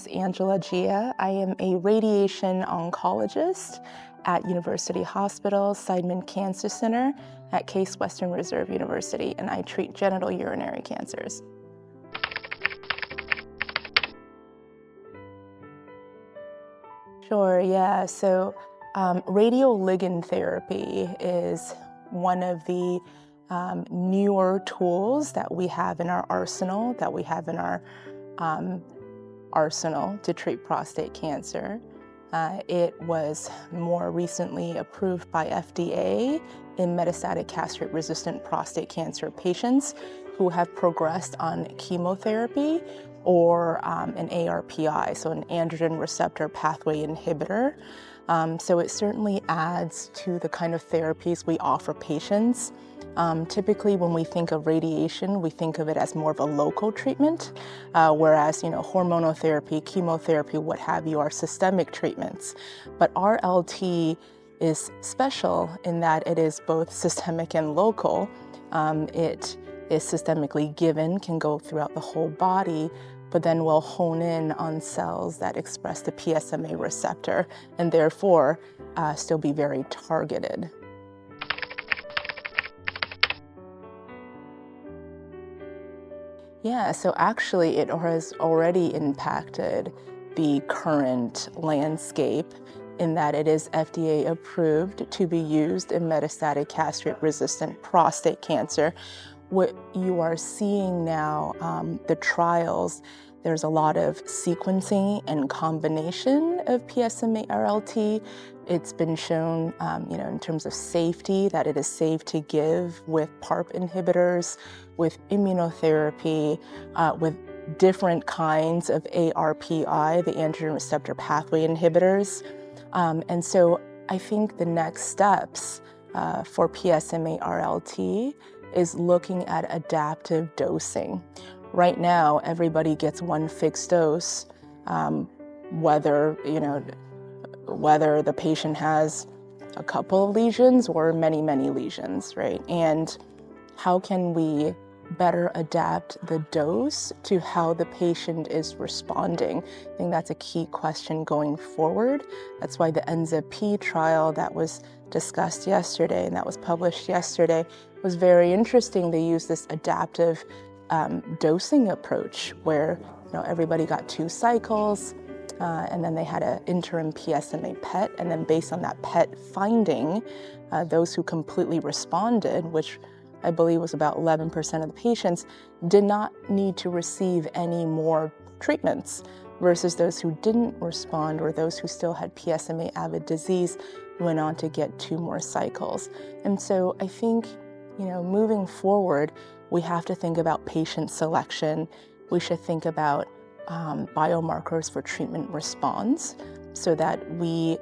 is Angela Gia. I am a radiation oncologist at University Hospital Seidman Cancer Center at Case Western Reserve University, and I treat genital urinary cancers. Sure, yeah. So radioligand therapy is one of the newer tools that we have in our arsenal, to treat prostate cancer. It was more recently approved by FDA in metastatic castrate-resistant prostate cancer patients who have progressed on chemotherapy or an ARPI, so an androgen receptor pathway inhibitor. So it certainly adds to the kind of therapies we offer patients. Typically, when we think of radiation, we think of it as more of a local treatment, whereas hormonal therapy, chemotherapy, what have you, are systemic treatments. But RLT is special in that it is both systemic and local. It is systemically given, can go throughout the whole body, but then will hone in on cells that express the PSMA receptor and therefore still be very targeted. Yeah, so actually it has already impacted the current landscape in that it is FDA approved to be used in metastatic castrate-resistant prostate cancer. What you are seeing now, the trials, there's a lot of sequencing and combination of PSMA RLT. It's been shown, in terms of safety, that it is safe to give with PARP inhibitors, with immunotherapy, with different kinds of ARPI, the androgen receptor pathway inhibitors. And so I think the next steps for PSMA RLT is looking at adaptive dosing. Right now, everybody gets one fixed dose, whether the patient has a couple of lesions or many, many lesions, right? And how can we better adapt the dose to how the patient is responding? I think that's a key question going forward. That's why the ENZA-P trial that was discussed yesterday and that was published yesterday was very interesting. They used this adaptive dosing approach where everybody got 2 cycles, and then they had an interim PSMA PET, and then based on that PET finding, those who completely responded, which I believe was about 11% of the patients, did not need to receive any more treatments, versus those who didn't respond or those who still had PSMA-avid disease went on to get 2 more cycles. And so I think, moving forward, we have to think about patient selection. We should think about biomarkers for treatment response so that we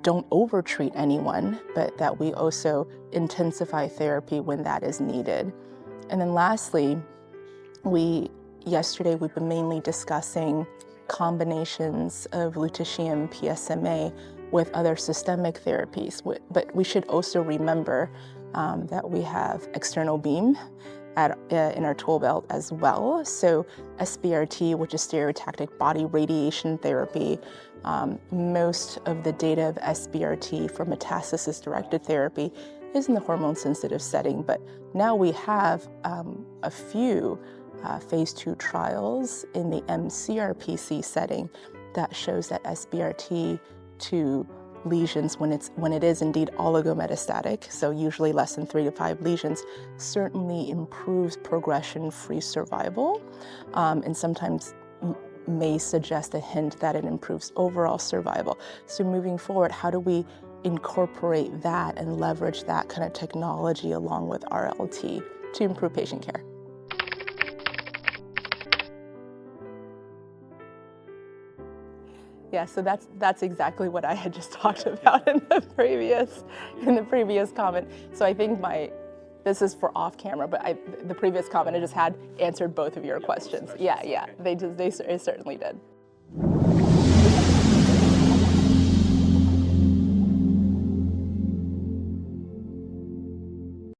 don't overtreat anyone, but that we also intensify therapy when that is needed. And then lastly, yesterday we've been mainly discussing combinations of lutetium PSMA with other systemic therapies, but we should also remember that we have external beam in our tool belt as well. So SBRT, which is stereotactic body radiation therapy, most of the data of SBRT for metastasis-directed therapy is in the hormone-sensitive setting, but now we have a few phase 2 trials in the mCRPC setting that shows that SBRT to lesions, when it is indeed oligometastatic, so usually less than 3 to 5 lesions, certainly improves progression-free survival, and sometimes may suggest a hint that it improves overall survival. So moving forward, how do we incorporate that and leverage that kind of technology along with RLT to improve patient care? Yeah, so that's exactly what I had just talked about in the previous comment. So I think this is for off camera, but the previous comment I just had answered both of your questions. Yeah, they certainly did.